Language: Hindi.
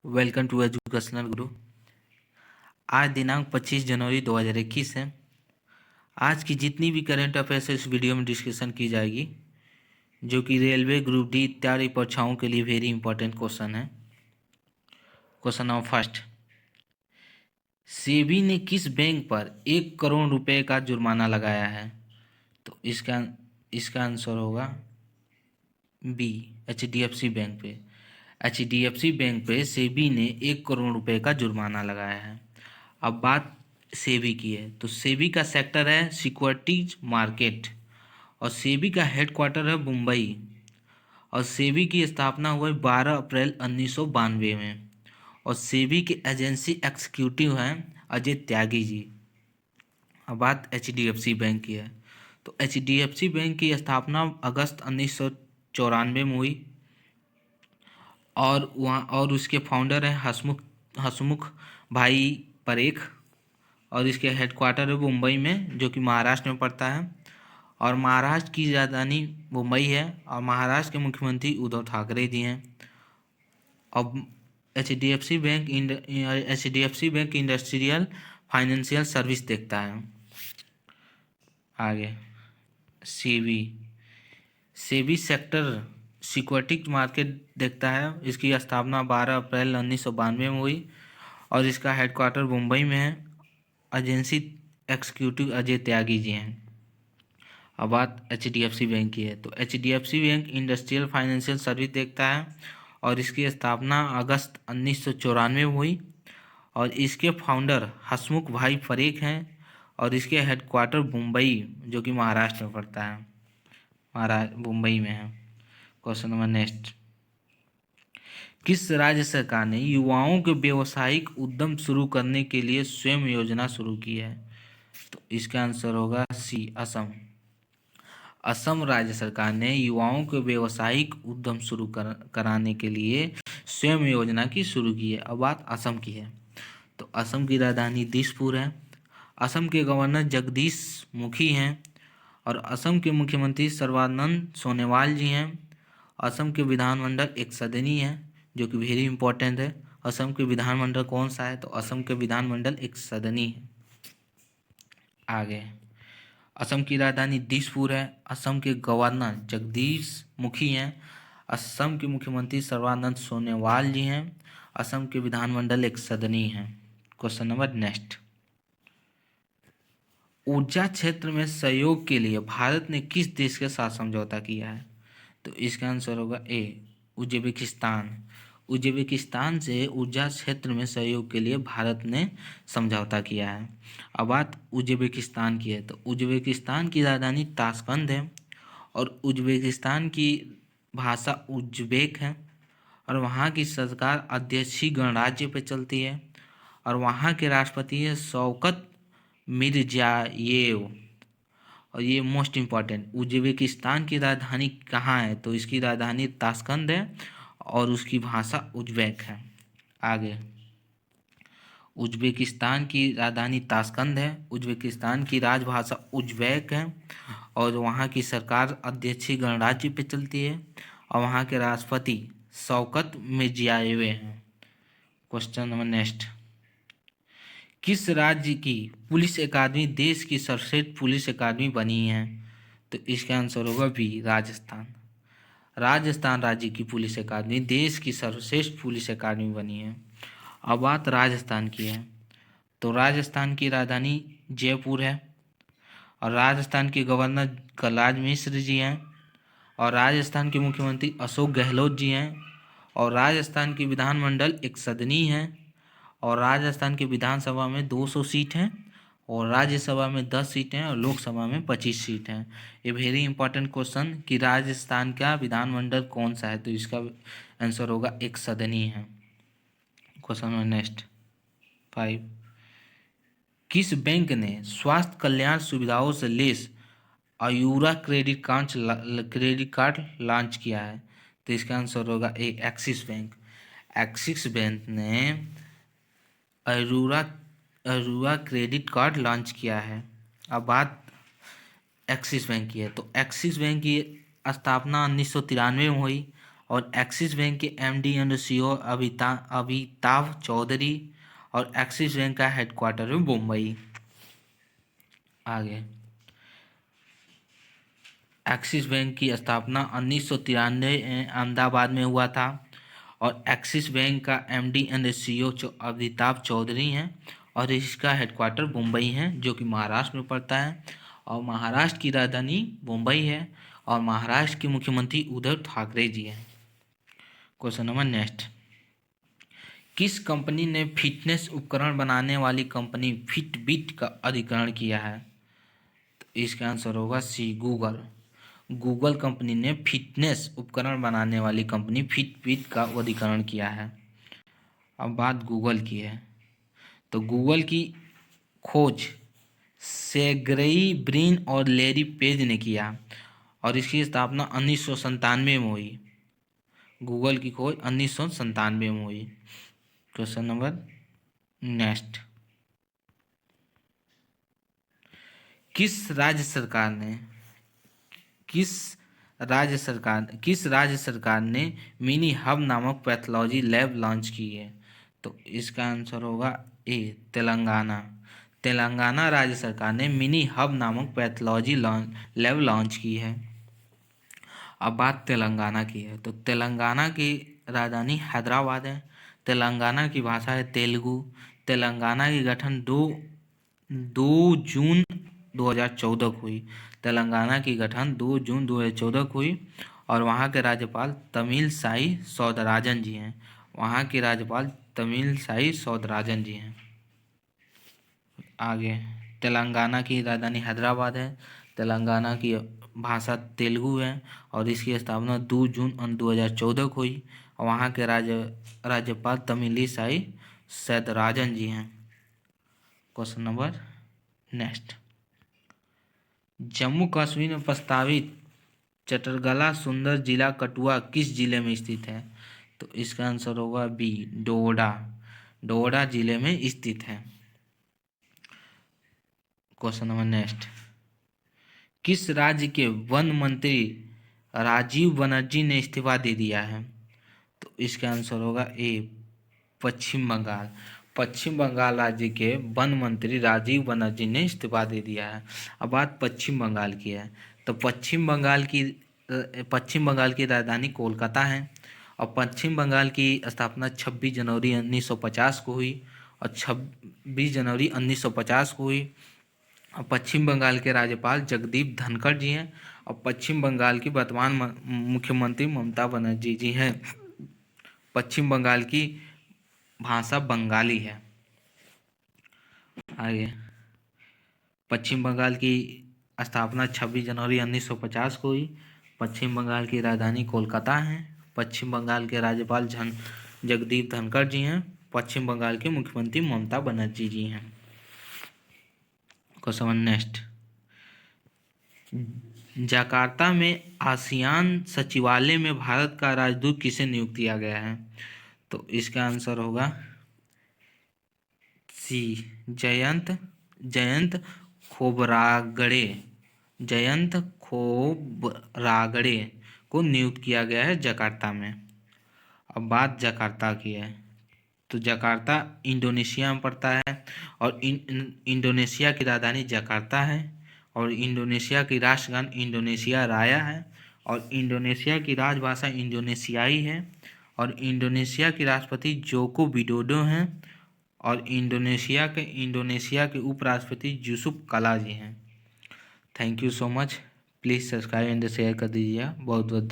वेलकम टू एजुकेशनल गुरु। आज दिनांक 25 जनवरी 2021 है। आज की जितनी भी करंट अफेयर्स इस वीडियो में डिस्कशन की जाएगी, जो कि रेलवे, ग्रुप डी इत्यादि परीक्षाओं के लिए वेरी इंपॉर्टेंट क्वेश्चन है। क्वेश्चन नंबर फर्स्ट, सेबी ने किस बैंक पर 1 करोड़ रुपए का जुर्माना लगाया है? तो इसका आंसर होगा बी, HDFC बैंक पे। HDFC बैंक पे सेबी ने 1 करोड़ रुपए का जुर्माना लगाया है। अब बात सेबी की है, तो सेबी का सेक्टर है सिक्योरिटीज मार्केट और सेबी का हेडक्वार्टर है मुंबई और सेबी की स्थापना हुई 12 अप्रैल 1992 में और सेबी के एजेंसी एग्जीक्यूटिव हैं अजय त्यागी जी। अब बात HDFC बैंक की है, तो HDFC बैंक की स्थापना अगस्त 1994 में हुई और उसके फाउंडर हैं हसमुख भाई परेख और इसके हेडक्वार्टर है मुंबई में, जो कि महाराष्ट्र में पड़ता है और महाराष्ट्र की राजधानी मुंबई है और महाराष्ट्र के मुख्यमंत्री उद्धव ठाकरे जी हैं। अब HDFC bank industrial financial service देखता है। आगे सेबी सेक्टर सिक्योरिटीज मार्केट देखता है। इसकी स्थापना 12 अप्रैल 1992 में हुई और इसका हेडक्वार्टर मुंबई में है। एजेंसी एग्जीक्यूटिव अजय त्यागी जी हैं। अब बात HDFC बैंक की है, तो HDFC bank industrial financial service देखता है और इसकी स्थापना अगस्त 1994 में हुई और इसके फाउंडर हसमुख भाई परेख हैं और इसके हेडक्वार्टर मुंबई, जो कि महाराष्ट्र में पड़ता है, मुंबई में है। क्वेश्चन नंबर नेक्स्ट, किस राज्य सरकार ने युवाओं के व्यावसायिक उद्यम शुरू करने के लिए स्वयं योजना शुरू की है? तो इसका आंसर होगा सी, असम। असम राज्य सरकार ने युवाओं के व्यावसायिक उद्यम शुरू कराने के लिए स्वयं योजना की शुरू की है। अब बात असम की है, तो असम की राजधानी दिसपुर है। असम के गवर्नर जगदीश मुखी हैं और असम के मुख्यमंत्री सर्बानंद सोनोवाल जी हैं। असम के विधानमंडल एक सदनी है, जो कि वेरी इंपॉर्टेंट है। असम के विधानमंडल कौन सा है? तो असम के विधानमंडल एक सदनी है। आगे, असम की राजधानी दिसपुर है। असम के गवर्नर जगदीश मुखी हैं। असम के मुख्यमंत्री सर्बानंद सोनोवाल जी हैं। असम के विधानमंडल एक सदनी है। क्वेश्चन नंबर नेक्स्ट, ऊर्जा क्षेत्र में सहयोग के लिए भारत ने किस देश के साथ समझौता किया है? तो इसका आंसर होगा ए, उज्बेकिस्तान। उज्बेकिस्तान से ऊर्जा क्षेत्र में सहयोग के लिए भारत ने समझौता किया है। अब बात उज्बेकिस्तान की है, तो उज्बेकिस्तान की राजधानी ताशकंद है और उज्बेकिस्तान की भाषा उज्बेक है और वहाँ की सरकार अध्यक्षीय गणराज्य पे चलती है और वहाँ के राष्ट्रपति है शौकत मिर्जियायेव। और ये मोस्ट इम्पॉर्टेंट, उज्बेकिस्तान की राजधानी कहाँ है? तो इसकी राजधानी ताशकंद है और उसकी भाषा उज्बेक है। आगे, उज्बेकिस्तान की राजधानी ताशकंद है, उज्बेकिस्तान की राजभाषा उज्बेक है और वहाँ की सरकार अध्यक्षीय गणराज्य पे चलती है और वहाँ के राष्ट्रपति शौकत मिर्जियायेव हैं। क्वेश्चन नंबर नेक्स्ट, किस राज्य की पुलिस अकादमी देश की सर्वश्रेष्ठ पुलिस अकादमी बनी है? तो इसका आंसर होगा बी, राजस्थान। राजस्थान राज्य की पुलिस अकादमी देश की सर्वश्रेष्ठ पुलिस अकादमी बनी है। अब बात राजस्थान की है, तो राजस्थान की राजधानी जयपुर है और राजस्थान के गवर्नर कलराज मिश्र जी हैं और राजस्थान के मुख्यमंत्री अशोक गहलोत जी हैं और राजस्थान की विधानमंडल एक सदनी है और राजस्थान की विधानसभा में 200 सीट हैं और राज्यसभा में 10 सीटें हैं और लोकसभा में 25 सीट हैं। ये वेरी इंपॉर्टेंट क्वेश्चन कि राजस्थान का विधानमंडल कौन सा है? तो इसका आंसर होगा एक सदनी है। क्वेश्चन नंबर नेक्स्ट 5, किस बैंक ने स्वास्थ्य कल्याण सुविधाओं से लेस आयुरा क्रेडिट कार्ड लॉन्च किया है? तो इसका आंसर होगा ए, एक्सिस बैंक। एक्सिस बैंक ने अरूरा क्रेडिट कार्ड लॉन्च किया है। अब बात एक्सिस बैंक की है, तो एक्सिस बैंक की स्थापना 1993 में हुई और एक्सिस बैंक के MD and CEO Amitabh Chaudhary, और एक्सिस बैंक का हेडक्वार्टर है मुंबई। आगे, एक्सिस बैंक की स्थापना 1993 में अहमदाबाद में हुआ था, और एक्सिस बैंक का MD and CEO Amitabh Chaudhary हैं, और इसका हेडक्वार्टर मुंबई है जो कि महाराष्ट्र में पड़ता है, और महाराष्ट्र की राजधानी मुंबई है, और महाराष्ट्र के मुख्यमंत्री उद्धव ठाकरे जी हैं। क्वेश्चन नंबर नेक्स्ट, किस कंपनी ने फिटनेस उपकरण बनाने वाली कंपनी फिटबिट का अधिग्रहण किया है? तो इसका आंसर होगा सी, गूगल। गूगल कंपनी ने फिटनेस उपकरण बनाने वाली कंपनी फिटबिट का अधिग्रहण किया है। अब बात गूगल की है, तो गूगल की खोज सेर्गेई ब्रिन और लैरी पेज ने किया, और इसकी स्थापना 1997 में हुई। गूगल की खोज 1997 में हुई। क्वेश्चन नंबर नेक्स्ट, किस राज्य सरकार ने मिनी हब नामक पैथोलॉजी लैब लॉन्च की है? तो इसका आंसर होगा ए, तेलंगाना। तेलंगाना राज्य सरकार ने मिनी हब नामक पैथोलॉजी लैब लॉन्च की है। अब बात तेलंगाना की है, तो तेलंगाना की राजधानी हैदराबाद है। तेलंगाना की भाषा है तेलुगु। तेलंगाना की गठन 2 जून 2014 को हुई। तेलंगाना की गठन 2 जून 2014 को हुई, और वहाँ के राज्यपाल तमिलसाई सौंदरराजन जी हैं। वहाँ के राज्यपाल तमिलसाई सौंदरराजन जी हैं। आगे, तेलंगाना की राजधानी हैदराबाद है। तेलंगाना की भाषा तेलुगु है, और इसकी स्थापना 2 जून 2014 को हुई, और वहाँ के राज्यपाल तमिलिसाई सौंदरराजन जी हैं। Question number next, Jammu Kashmir में प्रस्तावित चटरगला सुंदर जिला कठुआ किस जिले में स्थित है? तो इसका आंसर होगा बी, डोडा। डोडा जिले में स्थित है। क्वेश्चन नंबर नेक्स्ट, किस राज्य के वन मंत्री राजीव बनर्जी ने इस्तीफा दे दिया है? तो इसका आंसर होगा ए, पश्चिम बंगाल। पश्चिम बंगाल राज्य के वन मंत्री राजीव बनर्जी ने इस्तीफा दे दिया है। अब बात पश्चिम बंगाल की है, तो पश्चिम बंगाल की राजधानी कोलकाता है, और पश्चिम बंगाल की स्थापना 26 जनवरी 1950 को हुई, और 26 जनवरी 1950 को हुई। और पश्चिम बंगाल के राज्यपाल जगदीप धनखड़ जी हैं, और पश्चिम बंगाल की वर्तमान मुख्यमंत्री ममता बनर्जी जी हैं। पश्चिम बंगाल की भाषा बंगाली है। आगे, पश्चिम बंगाल की स्थापना 26 जनवरी 1950 को हुई। पश्चिम बंगाल की राजधानी कोलकाता है। पश्चिम बंगाल के राज्यपाल जगदीप धनखड़ जी हैं। पश्चिम बंगाल के मुख्यमंत्री ममता बनर्जी जी हैं। क्वेश्चन नेक्स्ट, जकार्ता में आसियान सचिवालय में भारत का राजदूत किसे नियुक्त किया गया है? तो इसका आंसर होगा सी, जयंत खोबरागड़े। जयंत खोबरागड़े को नियुक्त किया गया है जकार्ता में। अब बात जकार्ता की है, तो जकार्ता इंडोनेशिया में पड़ता है, और इंडोनेशिया की राजधानी जकार्ता है, और इंडोनेशिया की राष्ट्रगान इंडोनेशिया राया है, और इंडोनेशिया की राजभाषा इंडोनेशियाई है, और इंडोनेशिया के राष्ट्रपति जोको विडोडो हैं, और इंडोनेशिया के उपराष्ट्रपति यूसुफ कला जी हैं। Thank you so much. Please subscribe and share कर दीजिए। बहुत बहुत धन्यवाद।